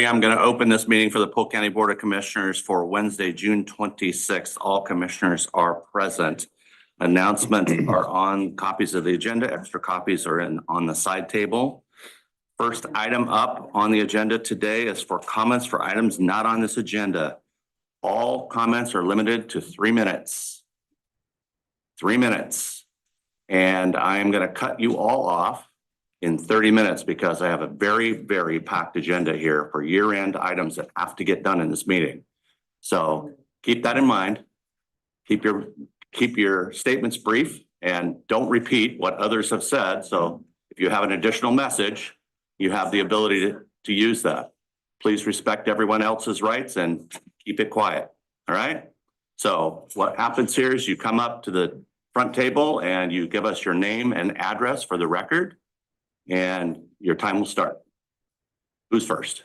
I'm going to open this meeting for the Polk County Board of Commissioners for Wednesday, June 26th. All commissioners are present. Announcements are on copies of the agenda. Extra copies are on the side table. First item up on the agenda today is for comments for items not on this agenda. All comments are limited to 3 minutes. 3 minutes. And I am going to cut you all off in 30 minutes because I have a very, very packed agenda here for year-end items that have to get done in this meeting. So keep that in mind. Keep your statements brief and don't repeat what others have said. So if you have an additional message, you have the ability to use that. Please respect everyone else's rights and keep it quiet. All right. So what happens here is you come up to the front table and you give us your name and address for the record. And your time will start. Who's first?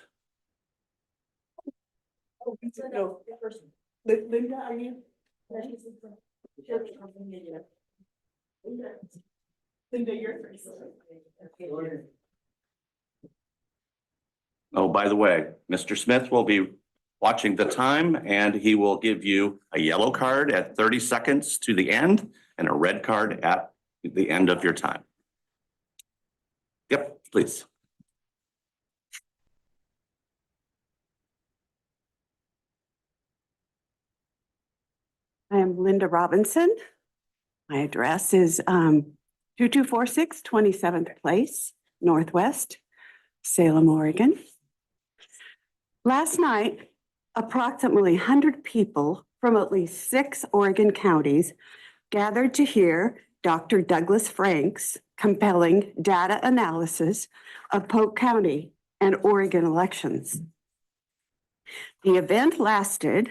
No, Linda, are you? Linda, you're first. Oh, by the way, Mr. Smith will be watching the time and he will give you a yellow card at 30 seconds to the end and a red card at the end of your time. Yep, please. I am Linda Robinson. My address is 2246 27th Place, Northwest, Salem, Oregon. Last night, approximately 100 people from at least 6 Oregon counties gathered to hear Dr. Douglas Frank's compelling data analysis of Polk County and Oregon elections. The event lasted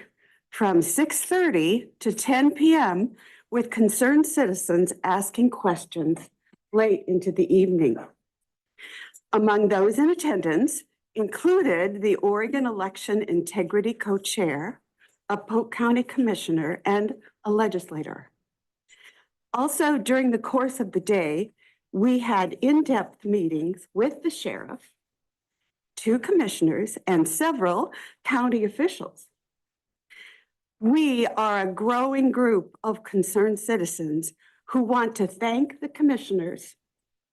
from 6:30 to 10 p.m. with concerned citizens asking questions late into the evening. Among those in attendance included the Oregon Election Integrity Co-Chair, a Polk County Commissioner, and a legislator. Also, during the course of the day, we had in-depth meetings with the sheriff, 2 commissioners, and several county officials. We are a growing group of concerned citizens who want to thank the commissioners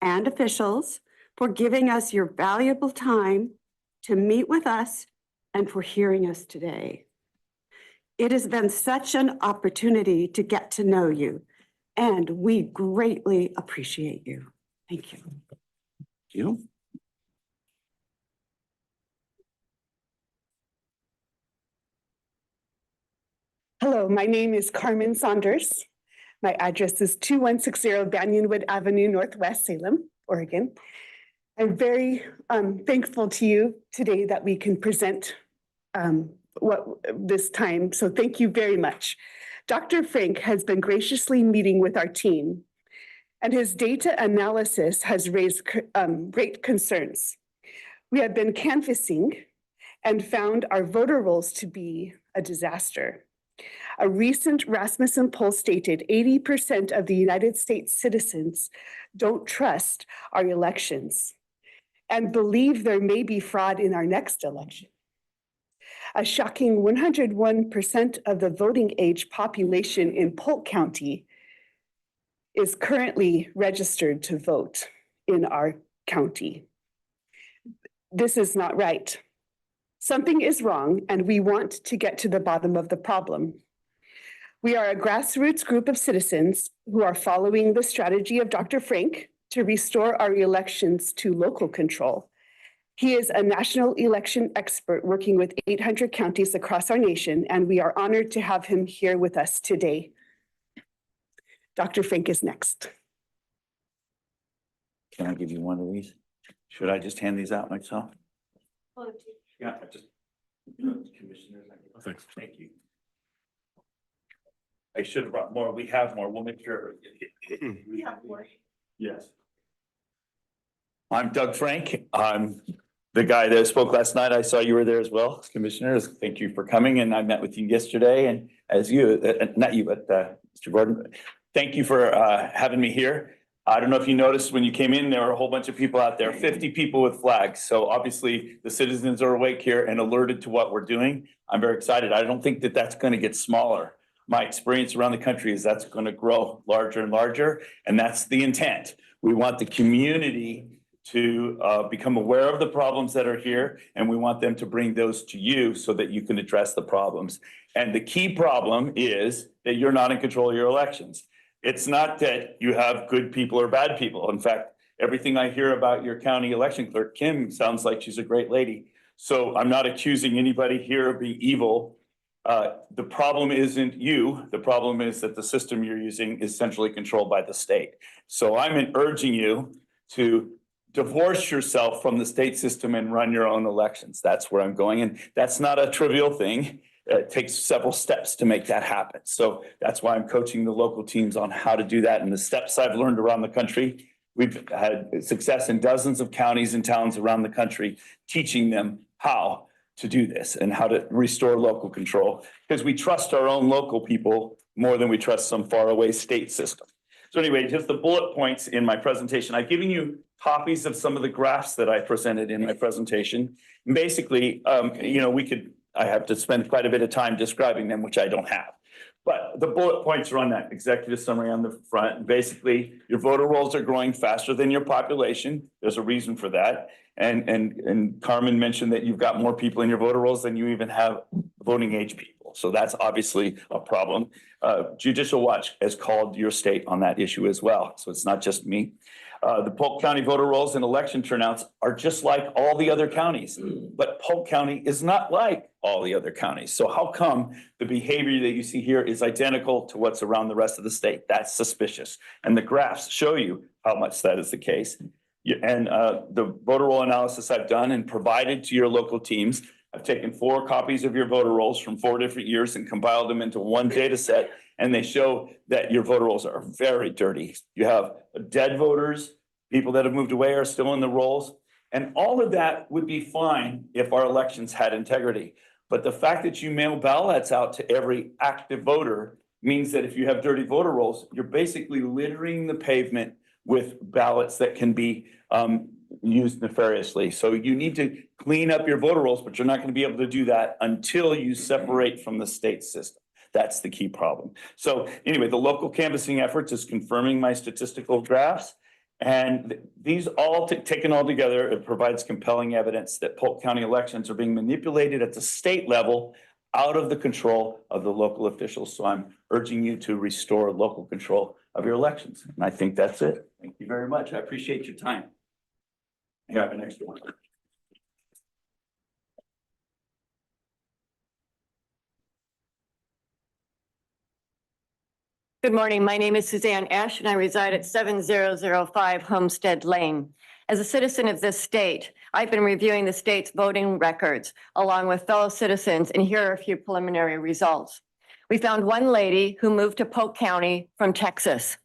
and officials for giving us your valuable time to meet with us and for hearing us today. It has been such an opportunity to get to know you, and we greatly appreciate you. Thank you. Thank you. Hello, my name is Carmen Saunders. My address is 2160 Banyonwood Avenue, Northwest Salem, Oregon. I'm very thankful to you today that we can present this time, so thank you very much. Dr. Frank has been graciously meeting with our team, and his data analysis has raised great concerns. We have been canvassing and found our voter rolls to be a disaster. A recent Rasmussen poll stated 80% of the United States citizens don't trust our elections and believe there may be fraud in our next election. A shocking 101% of the voting age population in Polk County is currently registered to vote in our county. This is not right. Something is wrong, and we want to get to the bottom of the problem. We are a grassroots group of citizens who are following the strategy of Dr. Frank to restore our elections to local control. He is a national election expert working with 800 counties across our nation, and we are honored to have him here with us today. Dr. Frank is next. Can I give you one of these? Should I just hand these out myself? Yeah, Commissioners. Thank you. I should have brought more. We have more. We'll make sure. We have more. Yes. I'm Doug Frank. I'm the guy that spoke last night. I saw you were there as well, Commissioners. Thank you for coming. And I met with you yesterday. And as you, not you, but Mr. Gordon, thank you for having me here. I don't know if you noticed when you came in, there were a whole bunch of people out there, 50 people with flags. So obviously the citizens are awake here and alerted to what we're doing. I'm very excited. I don't think that that's going to get smaller. My experience around the country is that's going to grow larger and larger. And that's the intent. We want the community to become aware of the problems that are here. And we want them to bring those to you so that you can address the problems. And the key problem is that you're not in control of your elections. It's not that you have good people or bad people. In fact, everything I hear about your county election clerk, Kim, sounds like she's a great lady. So I'm not accusing anybody here of being evil. The problem isn't you. The problem is that the system you're using is centrally controlled by the state. So I'm urging you to divorce yourself from the state system and run your own elections. That's where I'm going. And that's not a trivial thing. It takes several steps to make that happen. So that's why I'm coaching the local teams on how to do that. And the steps I've learned around the country, we've had success in dozens of counties and towns around the country, teaching them how to do this and how to restore local control, because we trust our own local people more than we trust some faraway state system. So anyway, just the bullet points in my presentation. I've given you copies of some of the graphs that I presented in my presentation. And basically, I have to spend quite a bit of time describing them, which I don't have. But the bullet points are on that executive summary on the front. And basically, your voter rolls are growing faster than your population. There's a reason for that. And Carmen mentioned that you've got more people in your voter rolls than you even have voting age people. So that's obviously a problem. Judicial Watch has called your state on that issue as well. So it's not just me. The Polk County voter rolls and election turnouts are just like all the other counties, but Polk County is not like all the other counties. So how come the behavior that you see here is identical to what's around the rest of the state? That's suspicious. And the graphs show you how much that is the case. And the voter roll analysis I've done and provided to your local teams, I've taken 4 copies of your voter rolls from 4 different years and compiled them into one data set. And they show that your voter rolls are very dirty. You have dead voters, people that have moved away are still in the rolls. And all of that would be fine if our elections had integrity. But the fact that you mail ballots out to every active voter means that if you have dirty voter rolls, you're basically littering the pavement with ballots that can be used nefariously. So you need to clean up your voter rolls, but you're not going to be able to do that until you separate from the state system. That's the key problem. So anyway, the local canvassing efforts is confirming my statistical graphs. And these all taken all together, it provides compelling evidence that Polk County elections are being manipulated at the state level out of the control of the local officials. So I'm urging you to restore local control of your elections. And I think that's it. Thank you very much. I appreciate your time. Here, I have an extra one. Good morning. My name is Suzanne Ash, and I reside at 7005 Homestead Lane. As a citizen of this state, I've been reviewing the state's voting records along with fellow citizens, and here are a few preliminary results. We found one lady who moved to Polk County from Texas.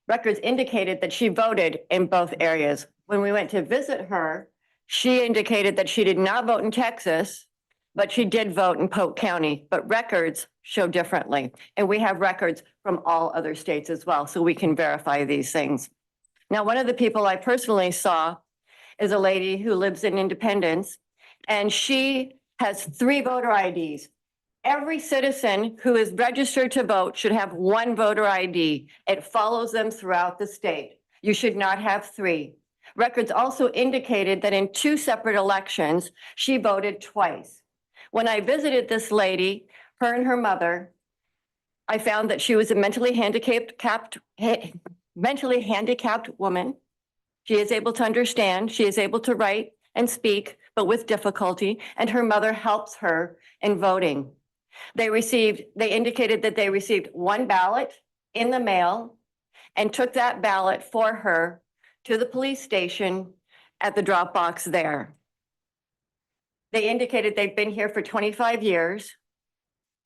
Records indicated that she voted in both areas. When we went to visit her, she indicated that she did not vote in Texas, but she did vote in Polk County, but records show differently. And we have records from all other states as well, so we can verify these things. Now, one of the people I personally saw is a lady who lives in Independence, and she has 3 voter IDs. Every citizen who is registered to vote should have 1 voter ID. It follows them throughout the state. You should not have 3. Records also indicated that in 2 separate elections, she voted twice. When I visited this lady, her and her mother, I found that she was a mentally handicapped woman. She is able to understand, she is able to write and speak, but with difficulty, and her mother helps her in voting. They indicated that they received 1 ballot in the mail and took that ballot for her to the police station at the drop box there. They indicated they've been here for 25 years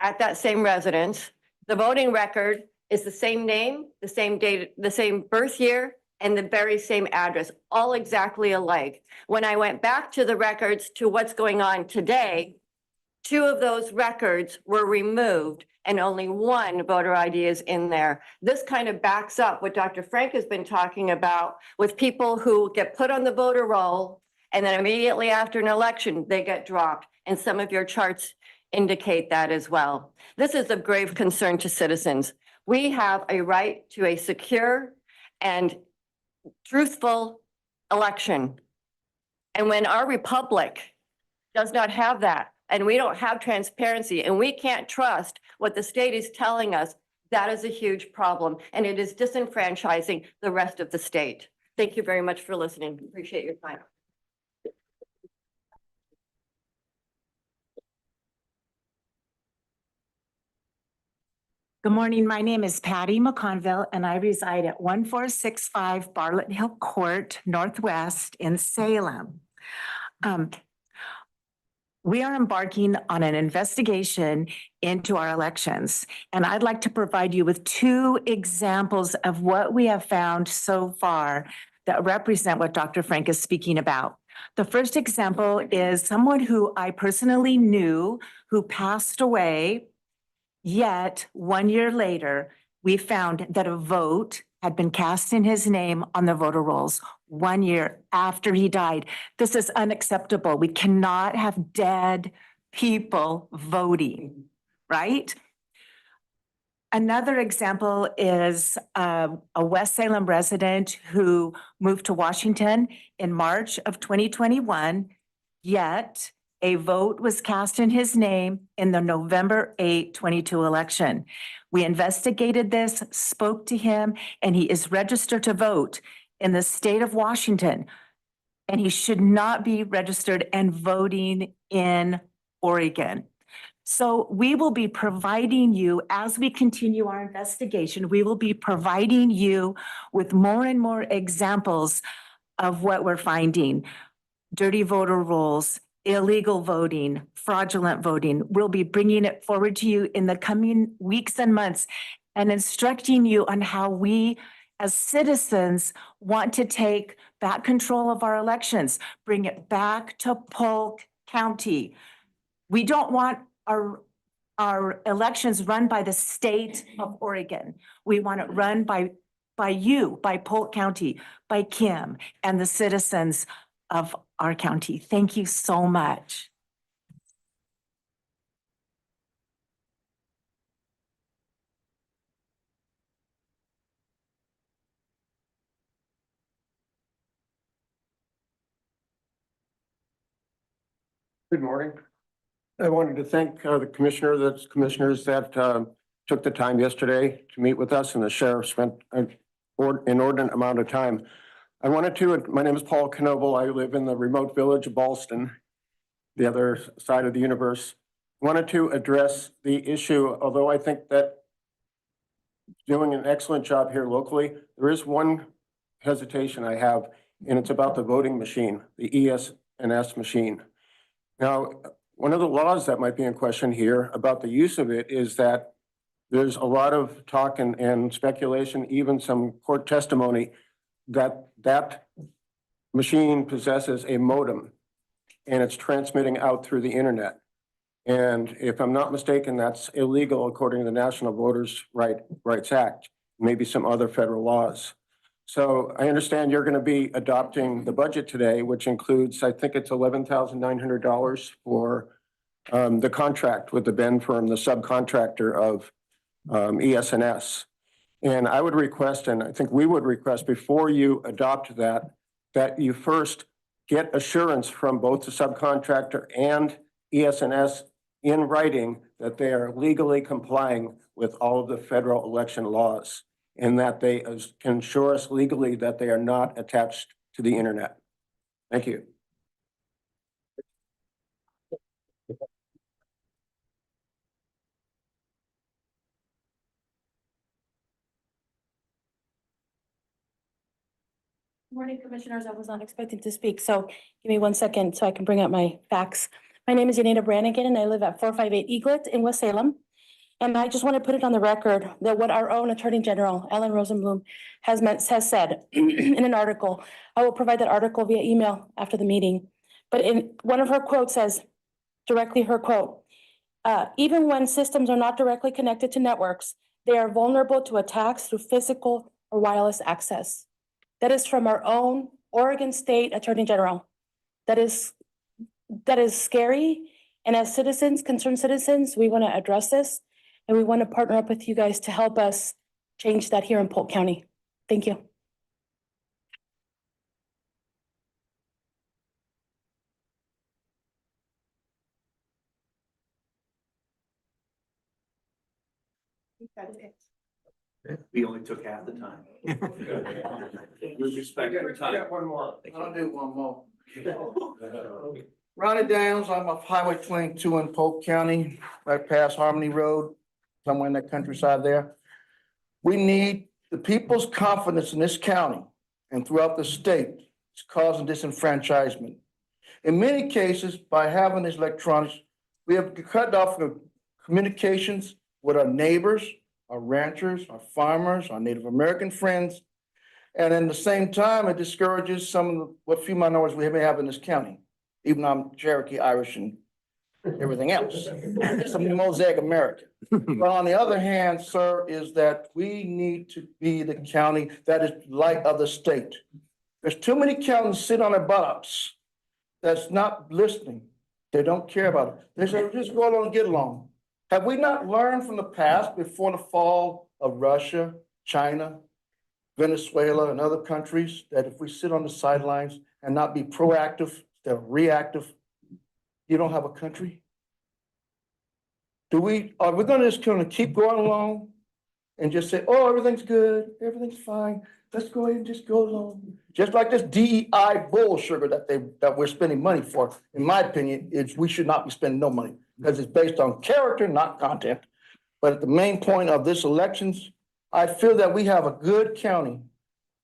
at that same residence. The voting record is the same name, the same date, the same birth year, and the very same address, all exactly alike. When I went back to the records to what's going on today, 2 of those records were removed and only 1 voter ID is in there. This kind of backs up what Dr. Frank has been talking about with people who get put on the voter roll and then immediately after an election, they get dropped. And some of your charts indicate that as well. This is of grave concern to citizens. We have a right to a secure and truthful election. And when our republic does not have that, and we don't have transparency, and we can't trust what the state is telling us, that is a huge problem, and it is disenfranchising the rest of the state. Thank you very much for listening. Appreciate your time. Good morning. My name is Patty McConville, and I reside at 1465 Bartlett Hill Court Northwest in Salem. We are embarking on an investigation into our elections, and I'd like to provide you with 2 examples of what we have found so far that represent what Dr. Frank is speaking about. The first example is someone who I personally knew who passed away. Yet 1 year later, we found that a vote had been cast in his name on the voter rolls 1 year after he died. This is unacceptable. We cannot have dead people voting, right? Another example is a West Salem resident who moved to Washington in March of 2021, yet a vote was cast in his name in the November 8, 22 election. We investigated this, spoke to him, and he is registered to vote in the state of Washington. And he should not be registered and voting in Oregon. So we will be providing you, as we continue our investigation, we will be providing you with more and more examples of what we're finding. Dirty voter rolls, illegal voting, fraudulent voting. We'll be bringing it forward to you in the coming weeks and months and instructing you on how we as citizens want to take back control of our elections, bring it back to Polk County. We don't want our elections run by the state of Oregon. We want it run by you, by Polk County, by Kim and the citizens of our county. Thank you so much. Good morning. I wanted to thank the commissioners that took the time yesterday to meet with us, and the sheriff spent an inordinate amount of time. My name is Paul Kenoby. I live in the remote village of Ballston, the other side of the universe. Wanted to address the issue, although I think that doing an excellent job here locally, there is one hesitation I have, and it's about the voting machine, the ES&S machine. Now, one of the laws that might be in question here about the use of it is that there's a lot of talk and speculation, even some court testimony, that machine possesses a modem and it's transmitting out through the internet. And if I'm not mistaken, that's illegal according to the National Voters' Rights Act, maybe some other federal laws. So I understand you're going to be adopting the budget today, which includes, I think it's $11,900 for the contract with the Ben firm, the subcontractor of ES&S. And I would request, and I think we would request before you adopt that you first get assurance from both the subcontractor and ES&S in writing that they are legally complying with all of the federal election laws, and that they can assure us legally that they are not attached to the internet. Thank you. Morning, Commissioners. I was not expecting to speak, so give me 1 second so I can bring up my facts. My name is Yanita Branan, and I live at 458 Eaglet in West Salem. And I just want to put it on the record that what our own Attorney General, Ellen Rosenblum, has said in an article. I will provide that article via email after the meeting. But in one of her quotes says, directly her quote, Even when systems are not directly connected to networks, they are vulnerable to attacks through physical or wireless access. That is from our own Oregon State Attorney General. That is scary. And as citizens, concerned citizens, we want to address this and we want to partner up with you guys to help us change that here in Polk County. Thank you. We only took half the time. With respect to time. One more. I'll do one more. Ronnie Downs, I'm off Highway 22 in Polk County, right past Harmony Road, somewhere in that countryside there. We need the people's confidence in this county and throughout the state. It's causing disenfranchisement. In many cases, by having this electronics, we have cut off the communications with our neighbors, our ranchers, our farmers, our Native American friends. And at the same time, it discourages some of the, what few minorities we may have in this county, even though I'm Cherokee, Irish, and everything else. I'm a Mosaic American. But on the other hand, sir, is that we need to be the county that is light of the state. There's too many counties sit on their buttocks that's not listening. They don't care about it. They say, just go along and get along. Have we not learned from the past before the fall of Russia, China, Venezuela, and other countries, that if we sit on the sidelines and not be proactive instead of reactive, you don't have a country? Are we just gonna keep going along and just say, oh, everything's good, everything's fine, let's go ahead and just go along? Just like this DEI bull sugar that we're spending money for, in my opinion, we should not be spending no money because it's based on character, not content. But at the main point of this elections, I feel that we have a good county.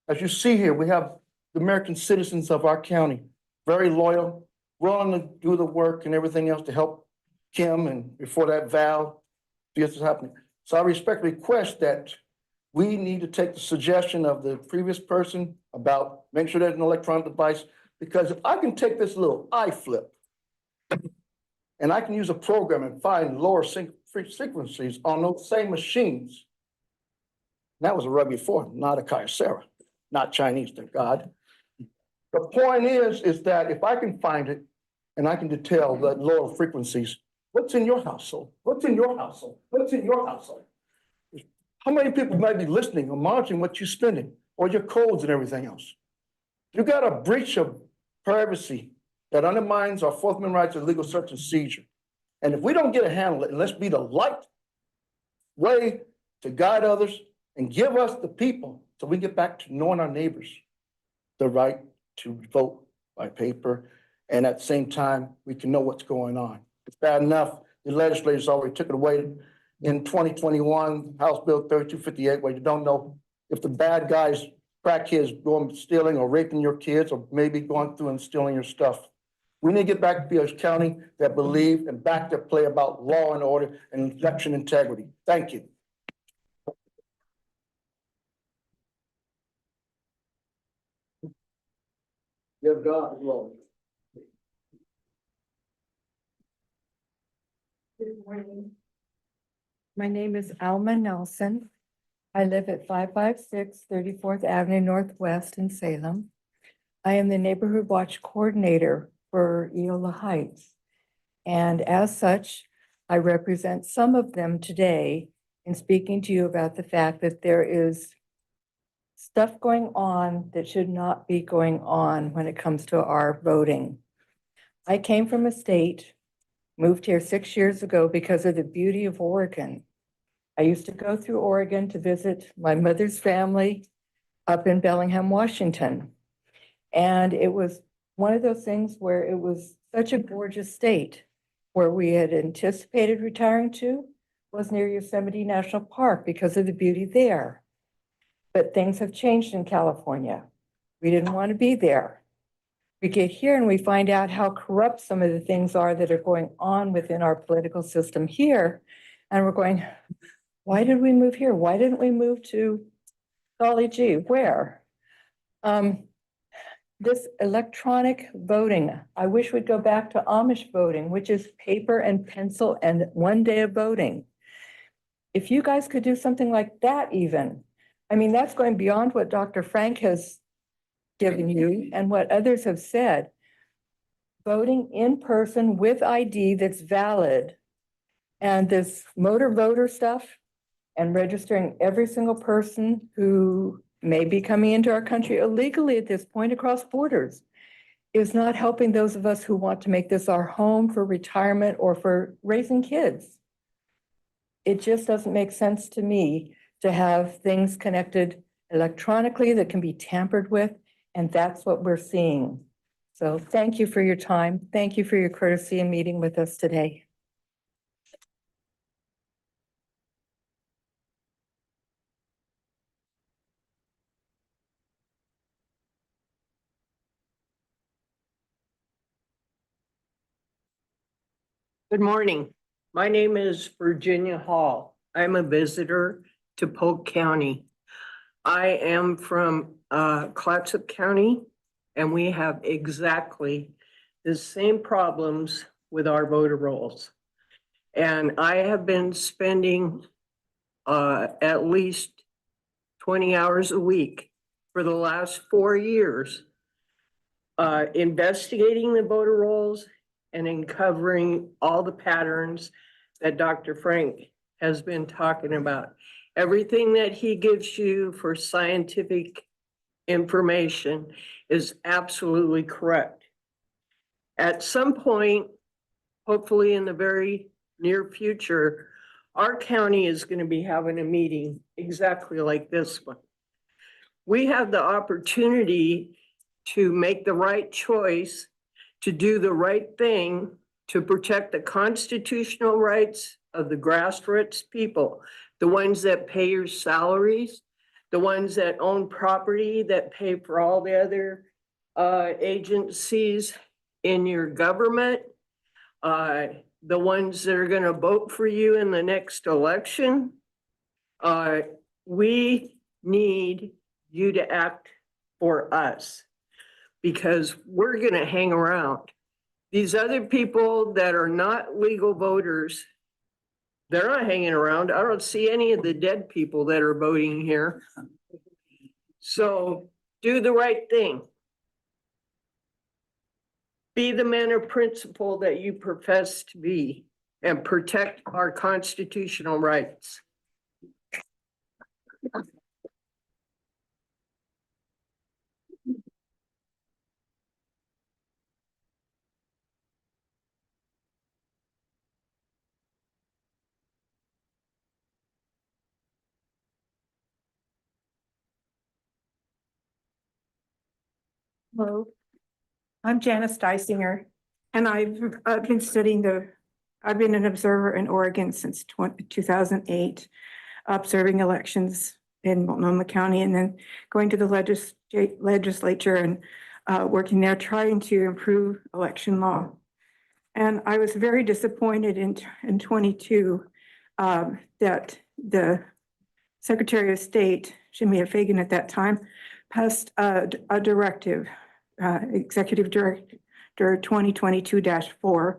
As you see here, we have the American citizens of our county, very loyal, willing to do the work and everything else to help Kim and before that Val, this is happening. So I respectfully request that we need to take the suggestion of the previous person about making sure there's an electronic device, because if I can take this little iFlip and I can use a program and find lower frequencies on those same machines. That was a Ruby 4, not a Kyocera, not Chinese, thank God. The point is that if I can find it and I can detail the lower frequencies, what's in your household? What's in your household? What's in your household? How many people might be listening or monitoring what you're spending or your codes and everything else? You got a breach of privacy that undermines our Fourth Amendment rights of legal search and seizure. And if we don't get a handle it, and let's be the light way to guide others and give us the people so we get back to knowing our neighbors, the right to vote by paper. And at the same time, we can know what's going on. It's bad enough. The legislators already took it away in 2021, House Bill 3258, where you don't know if the bad guys, crackheads going stealing or raping your kids or maybe going through and stealing your stuff. We need to get back to be a county that believe and back their play about law and order and election integrity. Thank you. Give God glory. Good morning. My name is Elma Nelson. I live at 556 34th Avenue Northwest in Salem. I am the Neighborhood Watch Coordinator for Eola Heights. And as such, I represent some of them today in speaking to you about the fact that there is stuff going on that should not be going on when it comes to our voting. I came from a state, moved here 6 years ago because of the beauty of Oregon. I used to go through Oregon to visit my mother's family up in Bellingham, Washington. And it was one of those things where it was such a gorgeous state. Where we had anticipated retiring to was near Yosemite National Park because of the beauty there. But things have changed in California. We didn't want to be there. We get here and we find out how corrupt some of the things are that are going on within our political system here. And we're going, why did we move here? Why didn't we move to, golly gee, where? this electronic voting, I wish we'd go back to Amish voting, which is paper and pencil and 1 day of voting. If you guys could do something like that even, I mean, that's going beyond what Dr. Frank has given you and what others have said. Voting in person with ID that's valid and this motor voter stuff and registering every single person who may be coming into our country illegally at this point across borders is not helping those of us who want to make this our home for retirement or for raising kids. It just doesn't make sense to me to have things connected electronically that can be tampered with, and that's what we're seeing. So thank you for your time. Thank you for your courtesy in meeting with us today. Good morning. My name is Virginia Hall. I'm a visitor to Polk County. I am from Clatsop County, and we have exactly the same problems with our voter rolls. And I have been spending at least 20 hours a week for the last 4 years investigating the voter rolls and uncovering all the patterns that Dr. Frank has been talking about. Everything that he gives you for scientific information is absolutely correct. At some point, hopefully in the very near future, our county is going to be having a meeting exactly like this one. We have the opportunity to make the right choice, to do the right thing, to protect the constitutional rights of the grassroots people, the ones that pay your salaries, the ones that own property, that pay for all the other agencies in your government, the ones that are going to vote for you in the next election. We need you to act for us, because we're going to hang around. These other people that are not legal voters, they're not hanging around. I don't see any of the dead people that are voting here. So do the right thing. Be the man of principle that you profess to be and protect our constitutional rights. Hello, I'm Janice Dysinger, and I've been studying I've been an observer in Oregon since 2008, observing elections in Multnomah County, and then going to the legislature and working there, trying to improve election law. And I was very disappointed in 22 that the Secretary of State, Yanita Branan at that time, passed a directive, Executive Director 2022-4,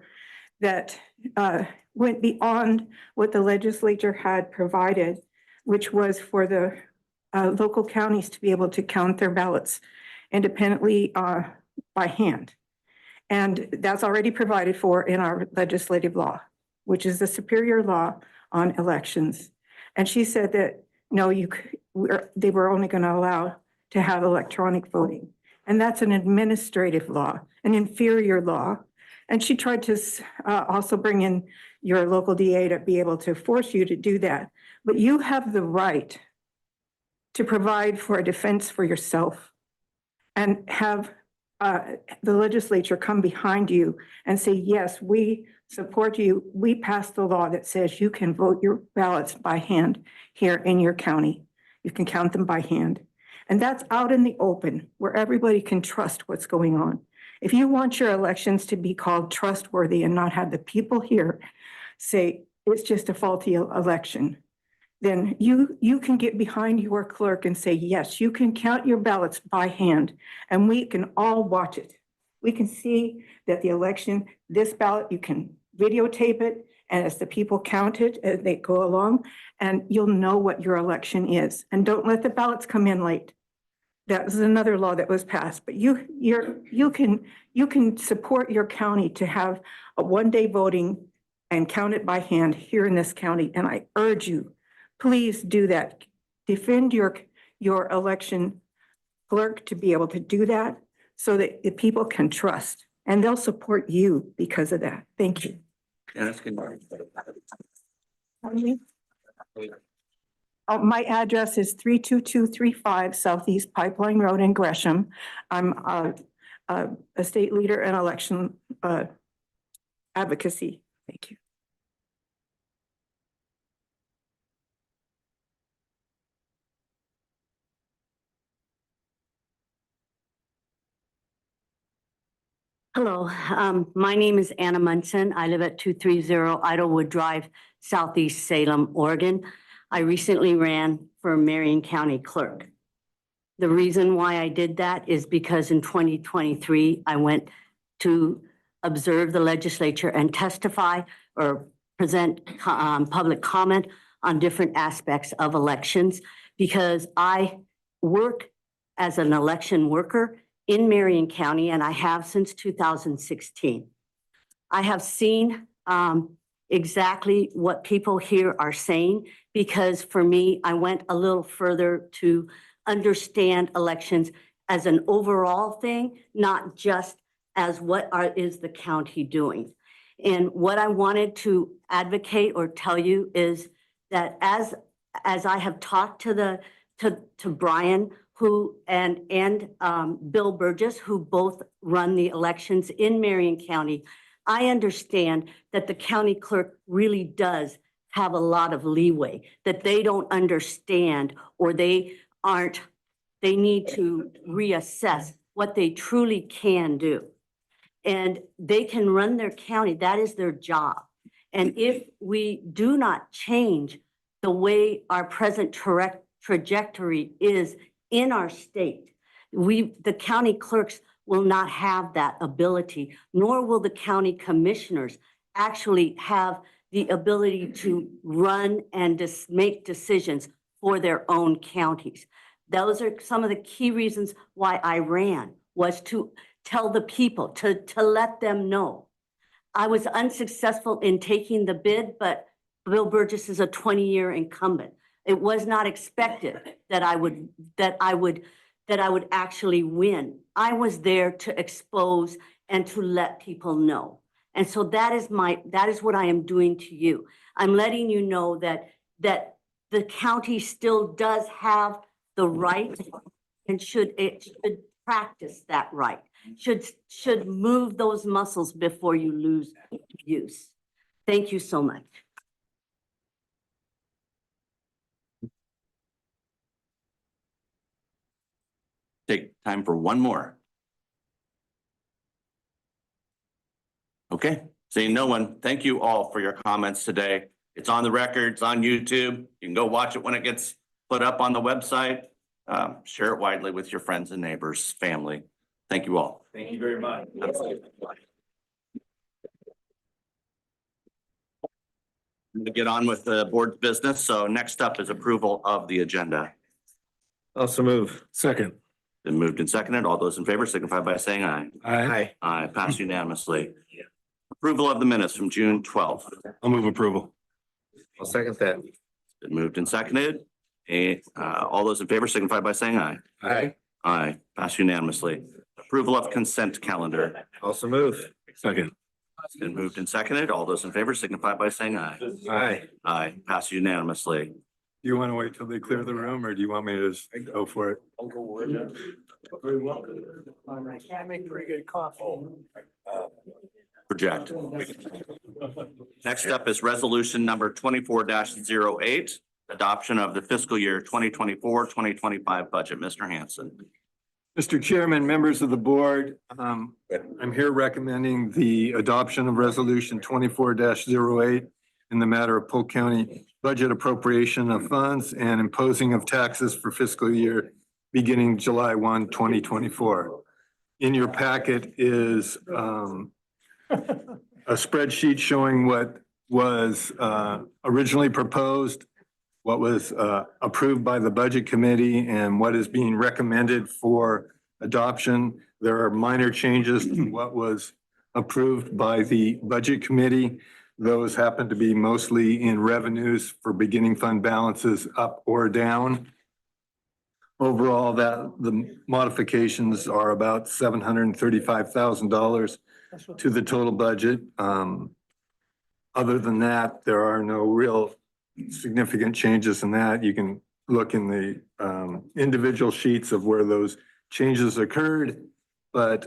that went beyond what the legislature had provided, which was for the local counties to be able to count their ballots independently by hand. And that's already provided for in our legislative law, which is the superior law on elections. And she said that, no, they were only going to allow to have electronic voting. And that's an administrative law, an inferior law. And she tried to also bring in your local DA to be able to force you to do that. But you have the right to provide for a defense for yourself and have the legislature come behind you and say, yes, we support you. We passed the law that says you can vote your ballots by hand here in your county. You can count them by hand. And that's out in the open where everybody can trust what's going on. If you want your elections to be called trustworthy and not have the people here say it's just a faulty election, then you can get behind your clerk and say, yes, you can count your ballots by hand, and we can all watch it. We can see that the election, this ballot, you can videotape it, and as the people count it, as they go along, and you'll know what your election is. And don't let the ballots come in late. That was another law that was passed, but you can support your county to have a one-day voting and count it by hand here in this county, and I urge you, please do that. Defend your election clerk to be able to do that so that the people can trust, and they'll support you because of that. Thank you. Janice, can Oh, my address is 32235 Southeast Pipeline Road in Gresham. I'm a state leader in election advocacy. Thank you. Hello, my name is Anna Monson. I live at 230 Idlewood Drive, Southeast Salem, Oregon. I recently ran for Marion County Clerk. The reason why I did that is because in 2023, I went to observe the legislature and testify or present public comment on different aspects of elections, because I work as an election worker in Marion County, and I have since 2016. I have seen exactly what people here are saying, because for me, I went a little further to understand elections as an overall thing, not just as what is the county doing. And what I wanted to advocate or tell you is that as I have talked to Brian, who and Bill Burgess, who both run the elections in Marion County, I understand that the county clerk really does have a lot of leeway, that they don't understand, or they need to reassess what they truly can do. And they can run their county, that is their job. And if we do not change the way our present trajectory is in our state, the county clerks will not have that ability, nor will the county commissioners actually have the ability to run and make decisions for their own counties. Those are some of the key reasons why I ran, was to tell the people, to let them know. I was unsuccessful in taking the bid, but Bill Burgess is a 20-year incumbent. It was not expected that I would actually win. I was there to expose and to let people know. And so that is what I am doing to you. I'm letting you know that the county still does have the right and should practice that right. Should move those muscles before you lose use. Thank you so much. take time for one more? Okay, seeing no one, thank you all for your comments today. It's on the record, it's on YouTube. You can go watch it when it gets put up on the website. Share it widely with your friends and neighbors, family. Thank you all. Thank you very much. Absolutely. I'm gonna get on with the board's business. So next up is approval of the agenda. Also move. Second. Been moved and seconded. All those in favor signify by saying aye. Aye. Aye, passed unanimously. Approval of the minutes from June 12th. I'll move approval. I'll second that. Been moved and seconded. All those in favor signify by saying aye. Aye. Aye, passed unanimously. Approval of consent calendar. Also move. Second. Been moved and seconded. All those in favor signify by saying aye. Aye. Aye, passed unanimously. Do you want to wait till they clear the room or do you want me to just go for it? I'll go with it. Very welcome. I make pretty good coffee. Project. Next up is resolution number 24-08, adoption of the fiscal year 2024-2025 budget. Mr. Hanson. Mr. Chairman, members of the board, I'm here recommending the adoption of resolution 24-08, in the matter of Polk County budget appropriation of funds and imposing of taxes for fiscal year beginning July 1, 2024. In your packet is a spreadsheet showing what was originally proposed, what was approved by the Budget Committee, and what is being recommended for adoption. There are minor changes to what was approved by the Budget Committee. Those happen to be mostly in revenues for beginning fund balances up or down. Overall, that the modifications are about $735,000 to the total budget. Other than that, there are no real significant changes in that. You can look in the individual sheets of where those changes occurred, but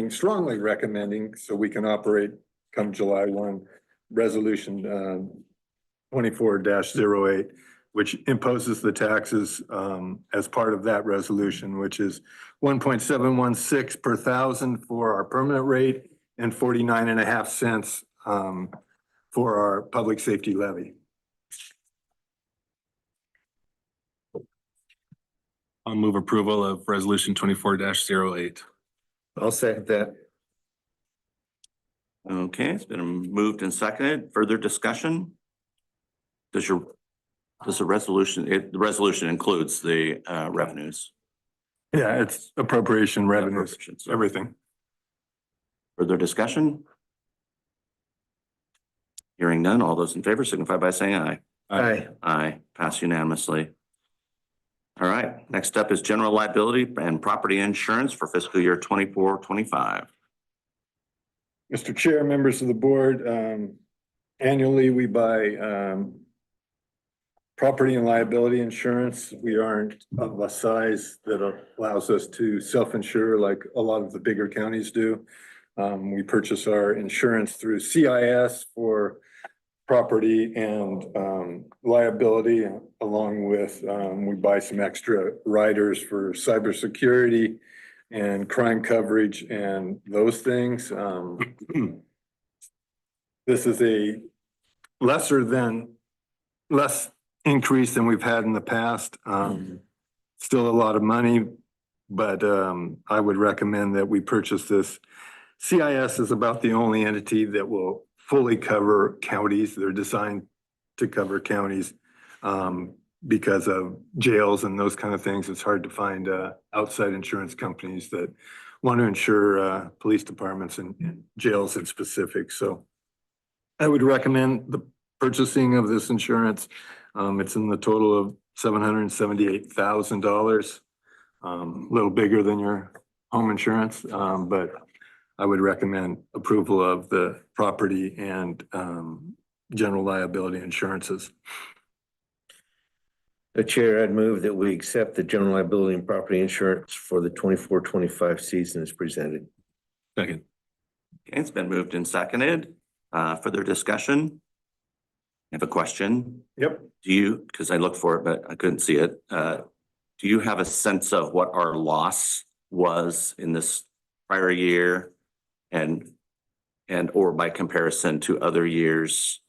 strongly recommending, so we can operate come July 1, resolution 24-08, which imposes the taxes as part of that resolution, which is 1.716 per thousand for our permanent rate and 49.5 cents for our public safety levy. I'll move approval of resolution 24-08. I'll second that. Okay, it's been moved and seconded. Further discussion? Does the resolution, the resolution includes the revenues? Yeah, it's appropriation revenues, Appropriations. everything. Further discussion? Hearing none, all those in favor signify by saying aye. Aye. Aye, pass unanimously. All right, next up is general liability and property insurance for fiscal year 24-25. Mr. Chair, members of the board, annually we buy property and liability insurance. We aren't of a size that allows us to self-insure like a lot of the bigger counties do. We purchase our insurance through CIS for property and liability, along with we buy some extra riders for cybersecurity and crime coverage and those things. This is a less increase than we've had in the past. Still a lot of money, but I would recommend that we purchase this. CIS is about the only entity that will fully cover counties. They're designed to cover counties because of jails and those kind of things. It's hard to find outside insurance companies that want to insure police departments and jails in specific. So I would recommend the purchasing of this insurance. It's in the total of $778,000, a little bigger than your home insurance, but I would recommend approval of the property and general liability insurances. The chair, I'd move that we accept the general liability and property insurance for the 24-25 season as presented. Second. Okay, it's been moved and seconded. Further discussion? I have a question. Yep. Do you, because I looked for it, but I couldn't see it. Do you have a sense of what our loss was in this prior year and or by comparison to other years?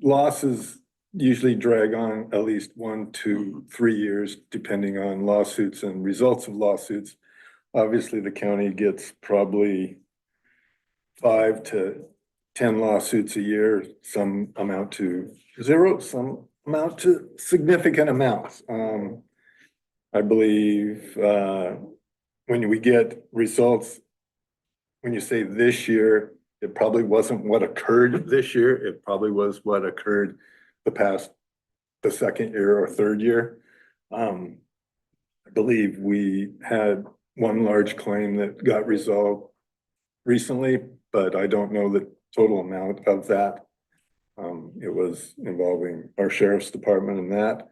Losses usually drag on at least 1 to 3 years, depending on lawsuits and results of lawsuits. Obviously, the county gets probably 5 to 10 lawsuits a year. Some amount to 0, some amount to significant amounts. I believe when we get results, when you say this year, it probably wasn't what occurred this year. It probably was what occurred the second year or third year. I believe we had one large claim that got resolved recently, but I don't know the total amount of that. It was involving our sheriff's department and that.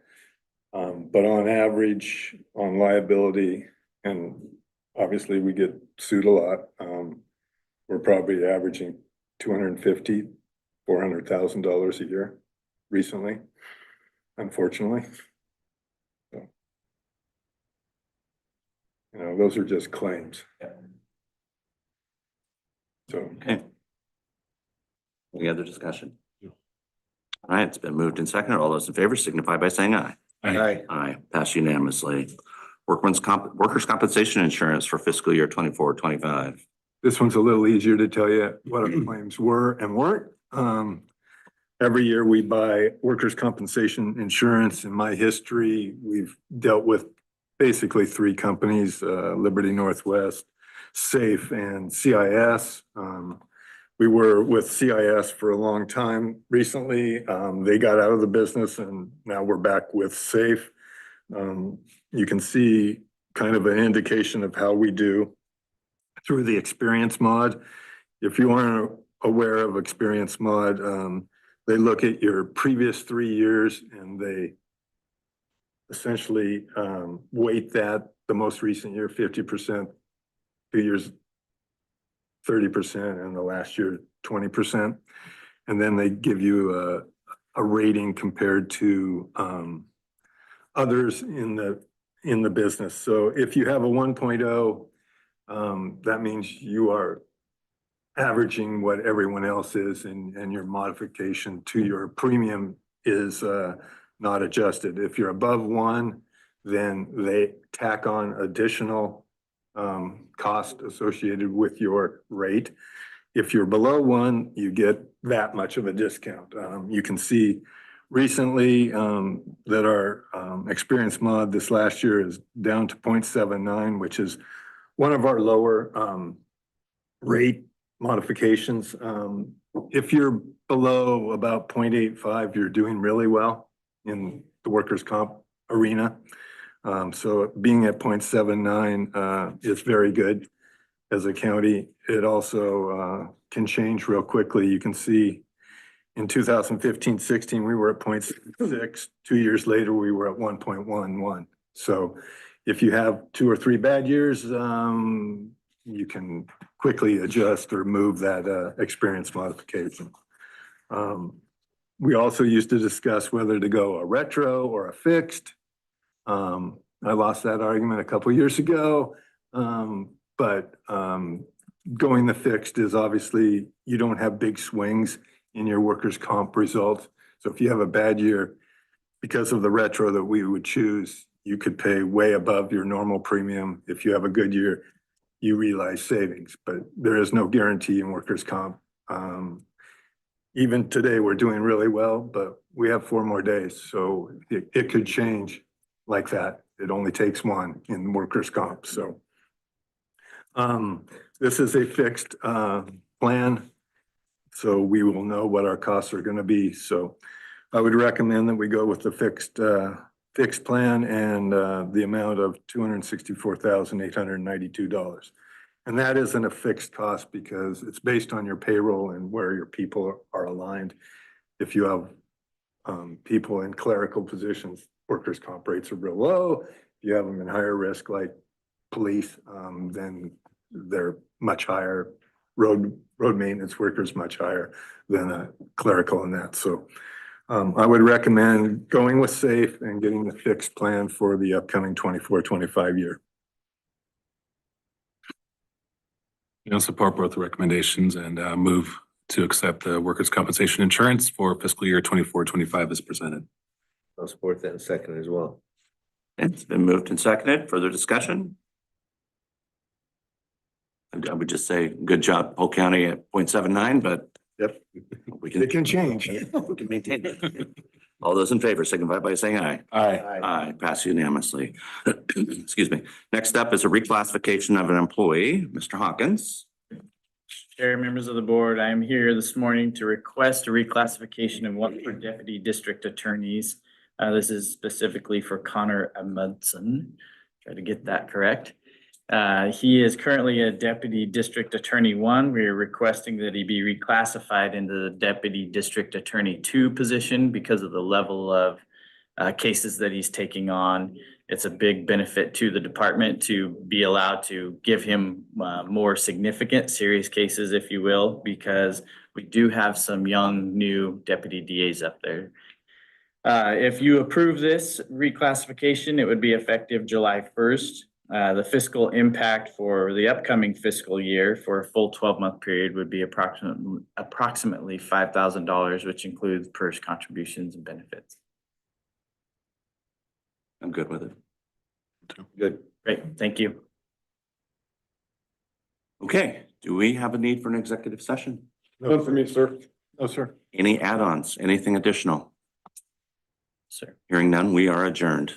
But on average, on liability, and obviously we get sued a lot, we're probably averaging $250,000, $400,000 a year recently, unfortunately. So, those are just claims. So Okay, Any other discussion? All right, it's been moved and seconded. All those in favor signify by saying aye. Aye. Aye, passed unanimously. Workers' compensation insurance for fiscal year 24-25. This one's a little easier to tell you what our claims were and weren't. Every year we buy workers' compensation insurance. In my history, we've dealt with basically three companies, Liberty Northwest, SAFE, and CIS. We were with CIS for a long time. Recently, they got out of the business and now we're back with SAFE. You can see kind of an indication of how we do through the experience mod. If you aren't aware of experience mod, they look at your previous 3 years and they essentially weight that the most recent year 50%, 2 years 30%, and the last year 20%. And then they give you a rating compared to others in the business. So if you have a 1.0, that means you are averaging what everyone else is, and your modification to your premium is not adjusted. If you're above 1, then they tack on additional cost associated with your rate. If you're below 1, you get that much of a discount. You can see recently that our experience mod this last year is down to 0.79, which is one of our lower rate modifications. If you're below about 0.85, you're doing really well in the workers' comp arena. So being at 0.79 is very good as a county. It also can change real quickly. You can see in 2015-16, we were at 0.6. 2 years later, we were at 1.11. So if you have 2 or 3 bad years, you can quickly adjust or move that experience modification. We also used to discuss whether to go a retro or a fixed. I lost that argument a couple years ago, but going the fixed is obviously you don't have big swings in your workers' comp results. So if you have a bad year, because of the retro that we would choose, you could pay way above your normal premium. If you have a good year, you realize savings, but there is no guarantee in workers' comp. Even today, we're doing really well, but we have 4 more days, so it could change like that. It only takes one in workers' comp. So this is a fixed plan, so we will know what our costs are going to be. So I would recommend that we go with the fixed plan and the amount of $264,892. And that isn't a fixed cost because it's based on your payroll and where your people are aligned. If you have people in clerical positions, workers' comp rates are real low. If you have them in higher risk like police, then they're much higher. Road maintenance workers much higher than a clerical in that. So I would recommend going with SAFE and getting the fixed plan for the upcoming 24-25 year. I'll support both recommendations and move to accept the workers' compensation insurance for fiscal year 24-25 as presented. I'll support that in second as well. It's been moved and seconded. Further discussion? I would just say, good job, Polk County at 0.79, but Yep, we can, it can change. we can maintain it. All those in favor signify by saying aye. Aye, pass unanimously. Excuse me. Next up is a reclassification of an employee, Mr. Hawkins. Chair, members of the board, I am here this morning to request a reclassification of one for deputy district attorneys. This is specifically for Connor Monson. Try to get that correct. He is currently a deputy district attorney 1. We are requesting that he be reclassified into the deputy district attorney 2 position because of the level of cases that he's taking on. It's a big benefit to the department to be allowed to give him more significant, serious cases, if you will, because we do have some young, new deputy DAs up there. If you approve this reclassification, it would be effective July 1st. The fiscal impact for the upcoming fiscal year for a full 12-month period would be approximately $5,000, which includes PERS contributions and benefits. I'm good with it. Good. Great, thank you. Okay, do we have a need for an executive session? None for me, sir. No, sir. Any add-ons, anything additional? Sir. Hearing none, we are adjourned.